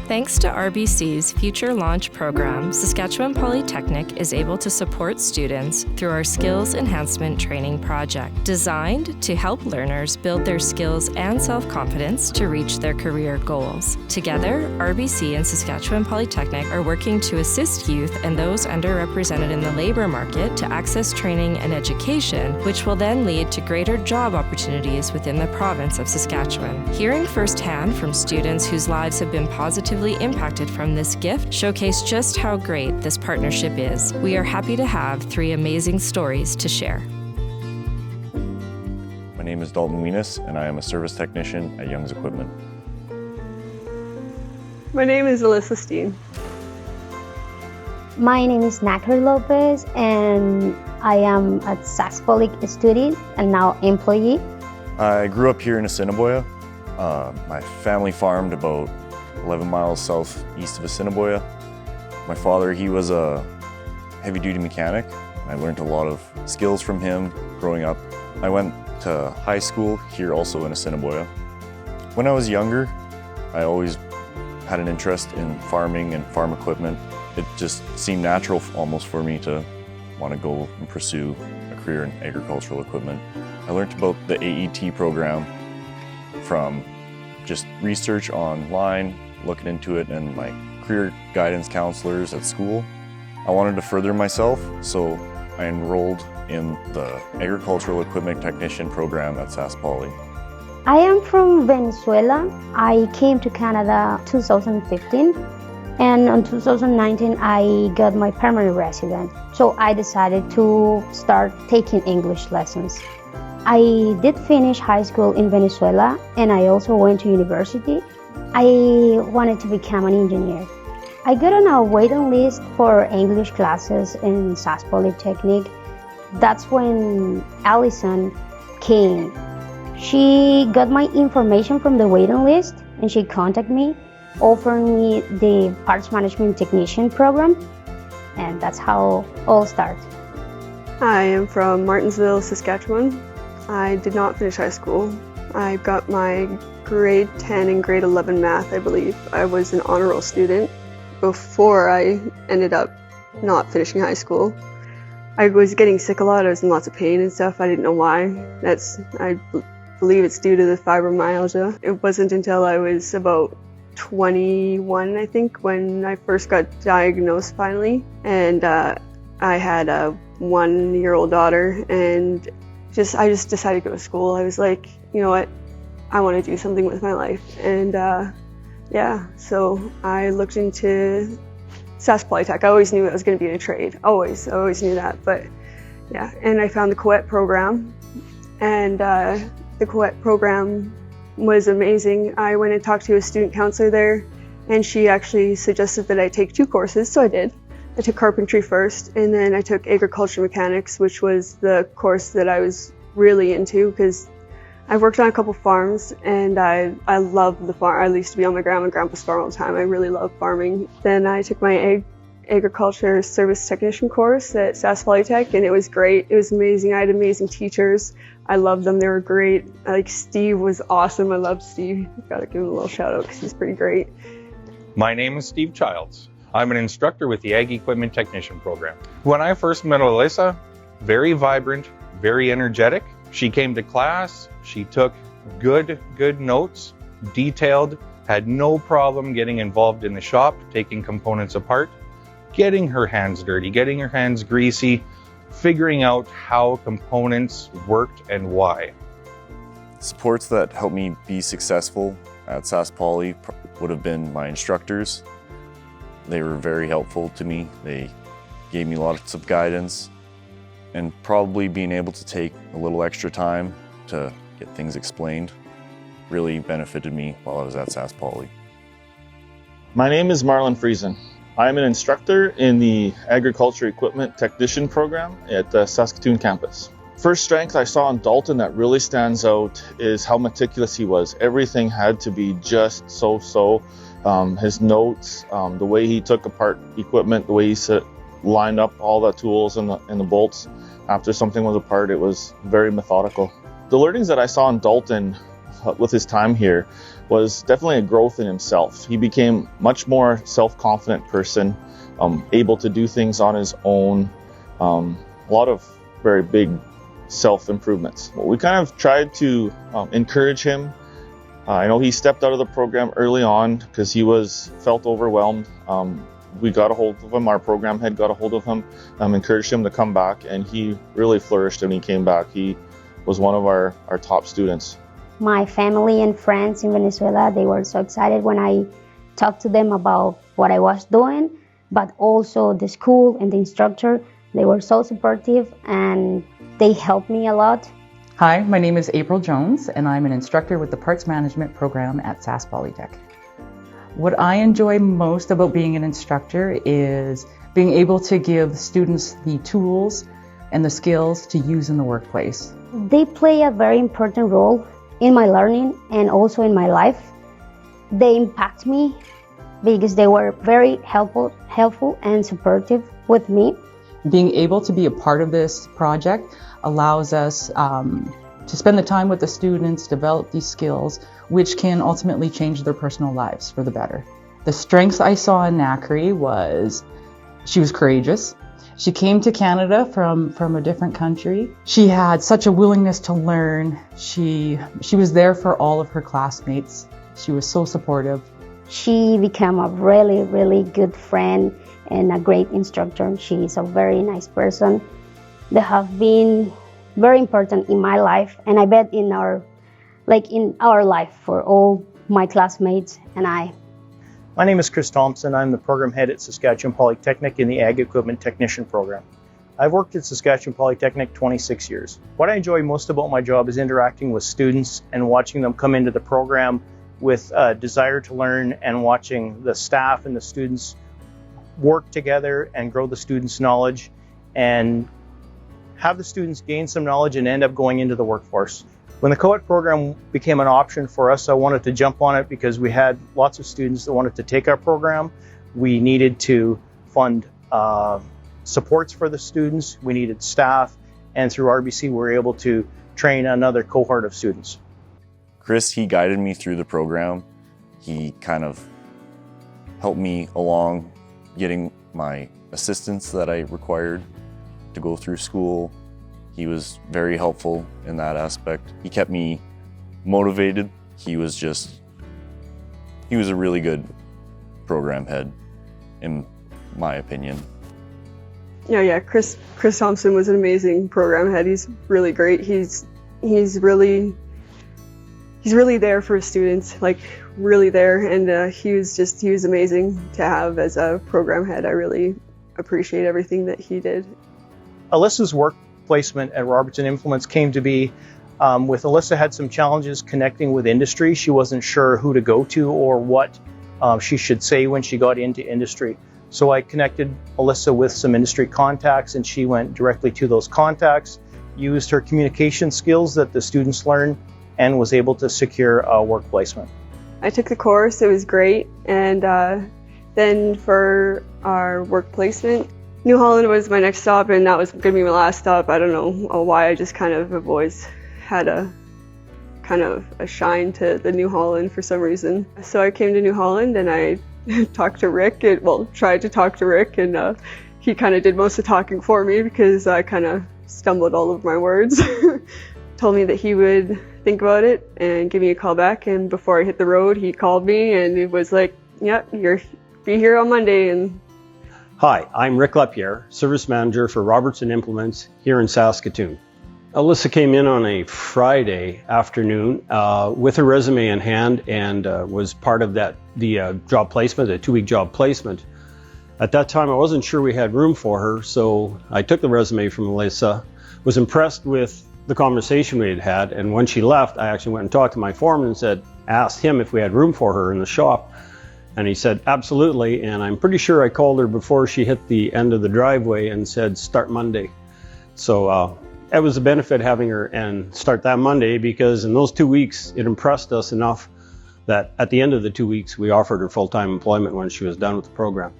Thanks to RBC's Future Launch program, Saskatchewan Polytechnic is able to support students through our Skills Enhancement training project, designed to help learners build their skills and self-confidence to reach their career goals. Together, RBC and Saskatchewan Polytechnic are working to assist youth and those underrepresented in the labor market to access training and education, which will then lead to greater job opportunities within the province of Saskatchewan. Hearing firsthand from students whose lives have been positively impacted from this gift showcase just how great this partnership is. We are happy to have 3 amazing stories to share. My name is Dalton Weenus, and I am a service technician at Young's Equipment. My name is Alyssa Steen. My name is Nakar Lopez, and I am a Sask Polytech student and now employee. I grew up here in Assiniboia. My family farmed about 11 miles southeast of Assiniboia. My father, he was a heavy-duty mechanic. I learned a lot of skills from him growing up. I went to high school here also in Assiniboia. When I was younger, I always had an interest in farming and farm equipment. It just seemed natural almost for me to want to go and pursue a career in agricultural equipment. I learned about the AET program from just research online, looking into it, and my career guidance counselors at school. I wanted to further myself, so I enrolled in the agricultural equipment technician program at Sask Poly. I am from Venezuela. I came to Canada 2015, and in 2019 I got my permanent resident. So I decided to start taking English lessons. I did finish high school in Venezuela, and I also went to university. I wanted to become an engineer. I got on a waiting list for English classes in Sask Polytechnic. That's when Allison came. She got my information from the waiting list, and she contacted me, offering me the parts management technician program, and that's how all started. I am from Martensville, Saskatchewan. I did not finish high school. I got my grade 10 and grade 11 math, I believe. I was an honor roll student before I ended up not finishing high school. I was getting sick a lot. I was in lots of pain and stuff. I didn't know why. I believe it's due to the fibromyalgia. It wasn't until I was about 21, I think, when I first got diagnosed finally. And I had a 1-year-old daughter, and I just decided to go to school. I was like, you know what, I want to do something with my life. And so I looked into Sask Polytech. I always knew I was going to be in a trade. I always knew that. But yeah, and I found the COET program, and the COET program was amazing. I went and talked to a student counselor there, and she actually suggested that I take 2 courses, so I did. I took carpentry first, and then I took agriculture mechanics, which was the course that I was really into because I worked on a couple farms, and I love the farm. I used to be on my grandma and grandpa's farm all the time. I really love farming. Then I took my agriculture service technician course at Sask Polytech, and it was great. It was amazing. I had amazing teachers. I loved them. They were great. Like Steve was awesome. I loved Steve. Gotta give him a little shout out because he's pretty great. My name is Steve Childs. I'm an instructor with the Ag Equipment Technician program. When I first met Alyssa, very vibrant, very energetic. She came to class, she took good notes, detailed, had no problem getting involved in the shop, taking components apart, getting her hands dirty, getting her hands greasy, figuring out how components worked and why. Supports that helped me be successful at Sask Poly would have been my instructors. They were very helpful to me. They gave me lots of guidance, and probably being able to take a little extra time to get things explained really benefited me while I was at Sask Poly. My name is Marlon Friesen. I'm an instructor in the Agriculture Equipment Technician program at the Saskatoon campus. First strength I saw in Dalton that really stands out is how meticulous he was. Everything had to be just so. His notes, the way he took apart equipment, the way he lined up all the tools and the bolts after something was apart, it was very methodical. The learnings that I saw in Dalton with his time here was definitely a growth in himself. He became much more self-confident person, able to do things on his own, a lot of very big self-improvements. Well, we kind of tried to encourage him. I know he stepped out of the program early on because he felt overwhelmed. We got a hold of him, our program head got a hold of him, encouraged him to come back, and he really flourished when he came back. He was one of our top students. My family and friends in Venezuela, they were so excited when I talked to them about what I was doing, but also the school and the instructor, they were so supportive and they helped me a lot. Hi, my name is April Jones, and I'm an instructor with the Parts Management program at Sask Polytech. What I enjoy most about being an instructor is being able to give students the tools and the skills to use in the workplace. They play a very important role in my learning and also in my life. They impact me because they were very helpful and supportive with me. Being able to be a part of this project allows us to spend the time with the students, develop these skills, which can ultimately change their personal lives for the better. The strengths I saw in Nakri was she was courageous. She came to Canada from a different country. She had such a willingness to learn. She was there for all of her classmates. She was so supportive. She became a really, really good friend and a great instructor. She is a very nice person. They have been very important in my life, and I bet in our life for all my classmates and I. My name is Chris Thompson. I'm the program head at Saskatchewan Polytechnic in the Ag Equipment Technician program. I've worked at Saskatchewan Polytechnic 26 years. What I enjoy most about my job is interacting with students and watching them come into the program with a desire to learn, and watching the staff and the students work together and grow the students' knowledge and have the students gain some knowledge and end up going into the workforce. When the co-ed program became an option for us, I wanted to jump on it because we had lots of students that wanted to take our program. We needed to fund supports for the students, we needed staff, and through RBC we were able to train another cohort of students. Chris, he guided me through the program. He kind of helped me along getting my assistance that I required to go through school. He was very helpful in that aspect. He kept me motivated. He was a really good program head, in my opinion. Yeah, Chris Thompson was an amazing program head. He's really great. He's really there for his students, like really there, and he was amazing to have as a program head. I really appreciate everything that he did. Alyssa's work placement at Robertson Implements came to be with Alyssa had some challenges connecting with industry. She wasn't sure who to go to or what she should say when she got into industry. So I connected Alyssa with some industry contacts, and she went directly to those contacts, used her communication skills that the students learn, and was able to secure a work placement. I took the course, it was great, and then for our work placement, New Holland was my next stop, and that was going to be my last stop. I don't know why, I just kind of have always had a shine to the New Holland for some reason. So I came to New Holland and I tried to talk to Rick, and he kind of did most of the talking for me because I kind of stumbled all over my words. Told me that he would think about it and give me a call back, and before I hit the road he called me and it was like, yeah, you're be here on Monday. And Hi, I'm Rick Lapierre, Service Manager for Robertson Implements here in Saskatoon. Alyssa came in on a Friday afternoon with her resume in hand and was part of the job placement, a 2-week job placement. At that time, I wasn't sure we had room for her, so I took the resume from Alyssa, was impressed with the conversation we had had, and when she left, I actually went and talked to my foreman and asked him if we had room for her in the shop. And he said, absolutely, and I'm pretty sure I called her before she hit the end of the driveway and said, start Monday. So it was a benefit having her and start that Monday, because in those 2 weeks, it impressed us enough that at the end of the 2 weeks, we offered her full-time employment when she was done with the program.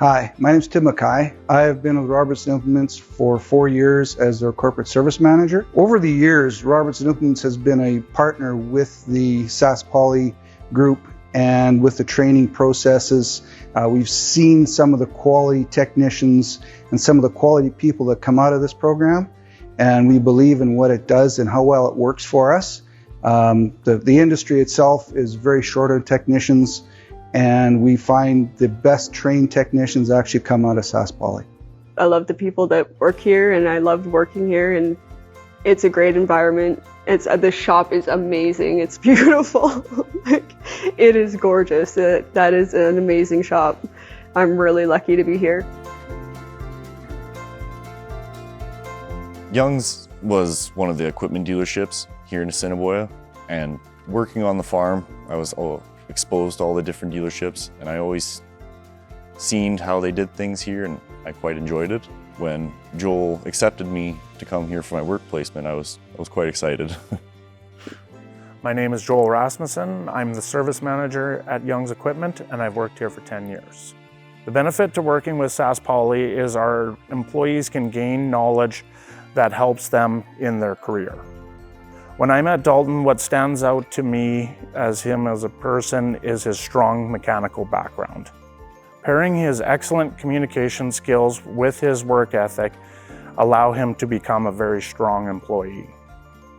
Hi, my name is Tim MacKay. I have been with Robertson Implements for 4 years as their corporate service manager. Over the years, Robertson Implements has been a partner with the Sask Poly group and with the training processes. We've seen some of the quality technicians and some of the quality people that come out of this program, and we believe in what it does and how well it works for us. The industry itself is very short on technicians, and we find the best trained technicians actually come out of Sask Poly. I love the people that work here, and I loved working here, and it's a great environment. The shop is amazing. It's beautiful. It is gorgeous. That is an amazing shop. I'm really lucky to be here. Young's was one of the equipment dealerships here in Assiniboia, and working on the farm, I was exposed to all the different dealerships, and I always seen how they did things here, and I quite enjoyed it. When Joel accepted me to come here for my work placement, I was quite excited. My name is Joel Rasmussen. I'm the service manager at Young's Equipment, and I've worked here for 10 years. The benefit to working with Sask Poly is our employees can gain knowledge that helps them in their career. When I met Dalton, what stands out to me as him as a person is his strong mechanical background. Pairing his excellent communication skills with his work ethic allow him to become a very strong employee.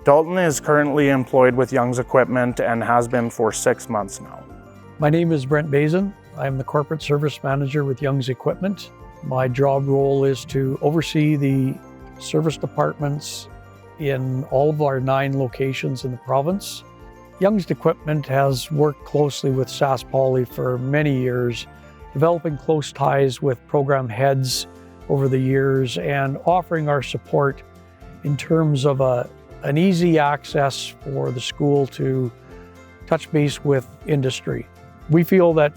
Dalton is currently employed with Young's Equipment and has been for 6 months now. My name is Brent Buken. I'm the corporate service manager with Young's Equipment. My job role is to oversee the service departments in all of our 9 locations in the province. Young's Equipment has worked closely with Sask Poly for many years, developing close ties with program heads over the years and offering our support in terms of an easy access for the school to touch base with industry. We feel that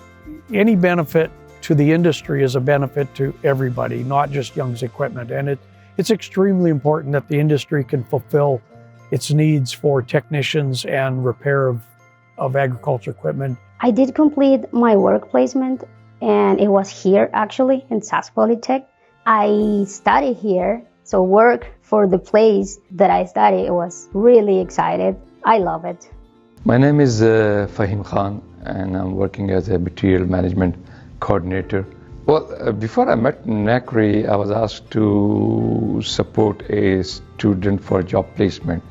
any benefit to the industry is a benefit to everybody, not just Young's Equipment. And it's extremely important that the industry can fulfill its needs for technicians and repair of agriculture equipment. I did complete my work placement, and it was here actually in Sask Polytech. I studied here, so work for the place that I studied, it was really excited. I love it. My name is Fahim Khan, and I'm working as a material management coordinator. Well, before I met MacKay, I was asked to support a student for job placement.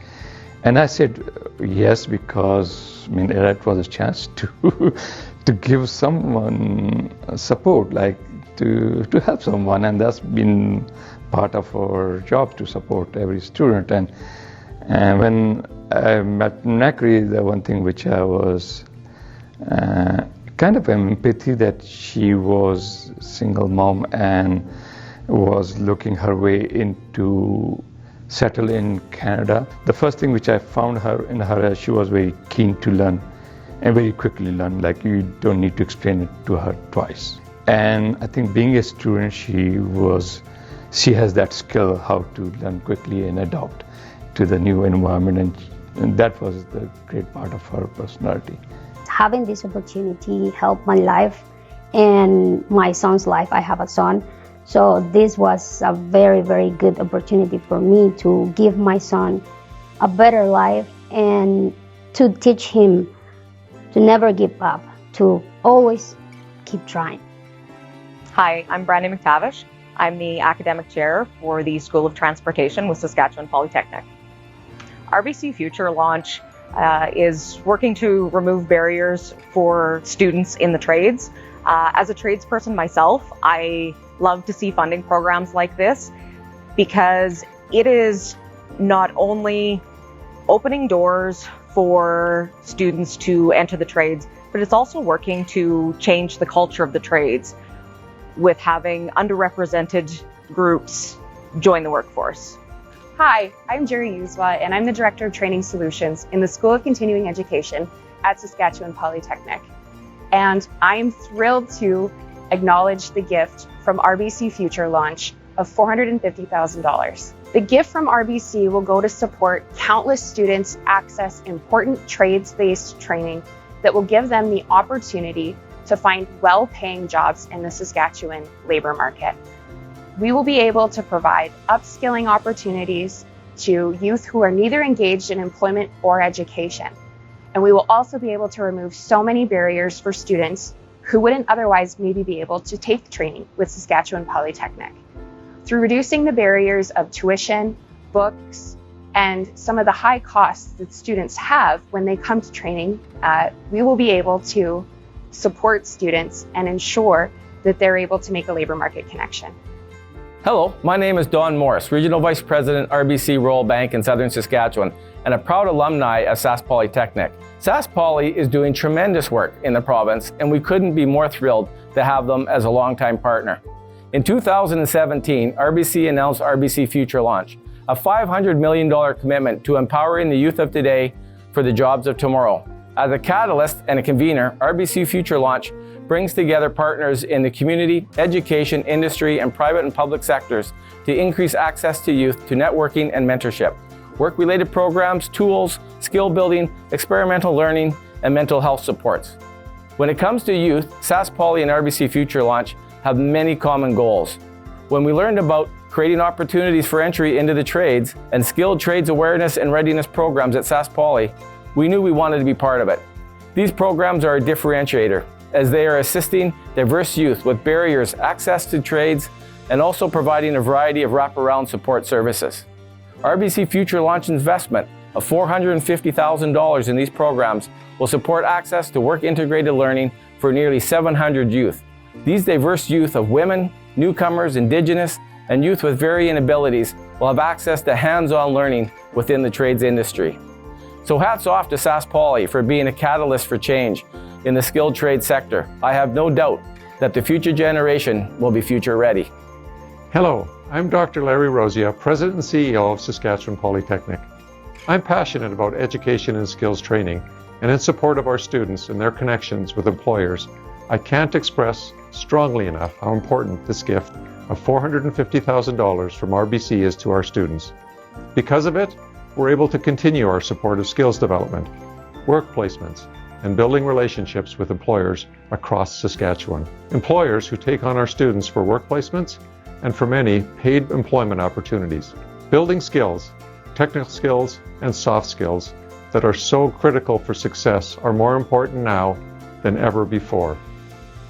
And I said yes, because that was a chance to give someone support, like to help someone, and that's been part of our job, to support every student. And when I met MacKay, the one thing which I was kind of empathy, that she was a single mom and was looking her way into settle in Canada. The first thing which I found in her, she was very keen to learn and very quickly learn, like you don't need to explain it to her twice. And I think being a student, she has that skill how to learn quickly and adapt to the new environment, and that was the great part of her personality. Having this opportunity helped my life and my son's life. I have a son, so this was a very, very good opportunity for me to give my son a better life and to teach him to never give up, to always keep trying. Hi, I'm Brandy McTavish. I'm the academic chair for the School of Transportation with Saskatchewan Polytechnic. RBC Future Launch is working to remove barriers for students in the trades. As a tradesperson myself, I love to see funding programs like this because it is not only opening doors for students to enter the trades, but it's also working to change the culture of the trades with having underrepresented groups join the workforce. Hi, I'm Jerry Usua, and I'm the Director of Training Solutions in the School of Continuing Education at Saskatchewan Polytechnic. And I am thrilled to acknowledge the gift from RBC Future Launch of $450,000. The gift from RBC will go to support countless students access important trades-based training that will give them the opportunity to find well-paying jobs in the Saskatchewan labor market. We will be able to provide upskilling opportunities to youth who are neither engaged in employment or education. And we will also be able to remove so many barriers for students who wouldn't otherwise maybe be able to take training with Saskatchewan Polytechnic. Through reducing the barriers of tuition, books, and some of the high costs that students have when they come to training, we will be able to support students and ensure that they're able to make a labor market connection. Hello, my name is Don Morris, Regional Vice President, RBC Royal Bank in Southern Saskatchewan, and a proud alumni of Sask Polytechnic. Sask Poly is doing tremendous work in the province, and we couldn't be more thrilled to have them as a longtime partner. In 2017, RBC announced RBC Future Launch, a $500 million commitment to empowering the youth of today for the jobs of tomorrow. As a catalyst and a convener, RBC Future Launch brings together partners in the community, education, industry, and private and public sectors to increase access to youth to networking and mentorship, work-related programs, tools, skill building, experimental learning, and mental health supports. When it comes to youth, Sask Poly and RBC Future Launch have many common goals. When we learned about creating opportunities for entry into the trades and skilled trades awareness and readiness programs at Sask Poly, we knew we wanted to be part of it. These programs are a differentiator, as they are assisting diverse youth with barriers, access to trades, and also providing a variety of wraparound support services. RBC Future Launch investment of $450,000 in these programs will support access to work-integrated learning for nearly 700 youth. These diverse youth of women, newcomers, Indigenous, and youth with varying abilities will have access to hands-on learning within the trades industry. So hats off to Sask Poly for being a catalyst for change in the skilled trade sector. I have no doubt that the future generation will be future ready. Hello, I'm Dr. Larry Rae, President and CEO of Saskatchewan Polytechnic. I'm passionate about education and skills training, and in support of our students and their connections with employers, I can't express strongly enough how important this gift of $450,000 from RBC is to our students. Because of it, we're able to continue our support of skills development, work placements, and building relationships with employers across Saskatchewan. Employers who take on our students for work placements and for many paid employment opportunities. Building skills, technical skills, and soft skills that are so critical for success are more important now than ever before.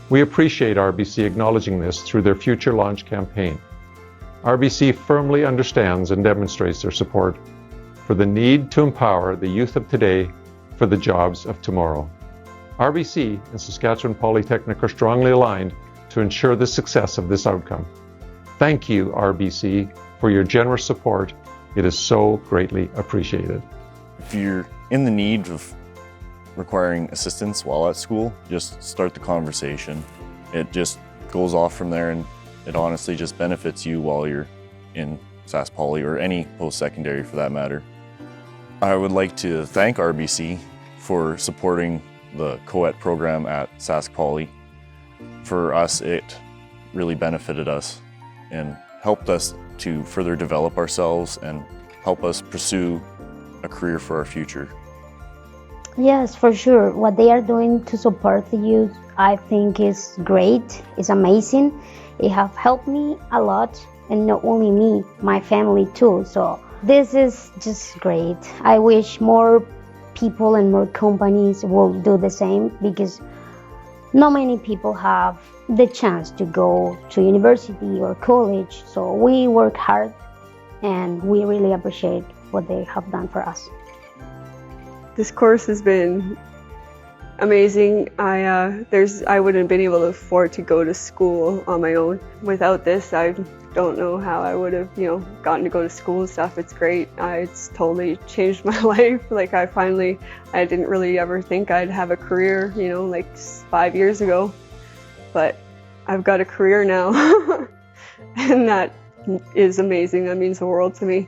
We appreciate RBC acknowledging this through their Future Launch campaign. RBC firmly understands and demonstrates their support for the need to empower the youth of today for the jobs of tomorrow. RBC and Saskatchewan Polytechnic are strongly aligned to ensure the success of this outcome. Thank you, RBC, for your generous support. It is so greatly appreciated. If you're in the need of requiring assistance while at school, just start the conversation. It just goes off from there, and it honestly just benefits you while you're in Sask Poly or any post-secondary for that matter. I would like to thank RBC for supporting the co-ed program at Sask Poly. For us, it really benefited us and helped us to further develop ourselves and help us pursue a career for our future. Yes, for sure. What they are doing to support the youth, I think is great. It's amazing. It have helped me a lot, and not only me, my family too. So this is just great. I wish more people and more companies will do the same, because not many people have the chance to go to university or college. So we work hard, and we really appreciate what they have done for us. This course has been amazing. I wouldn't have been able to afford to go to school on my own. Without this, I don't know how I would have, gotten to go to school and stuff. It's great. It's totally changed my life. Like I didn't really ever think I'd have a career, like 5 years ago, but I've got a career now, and that is amazing. That means the world to me.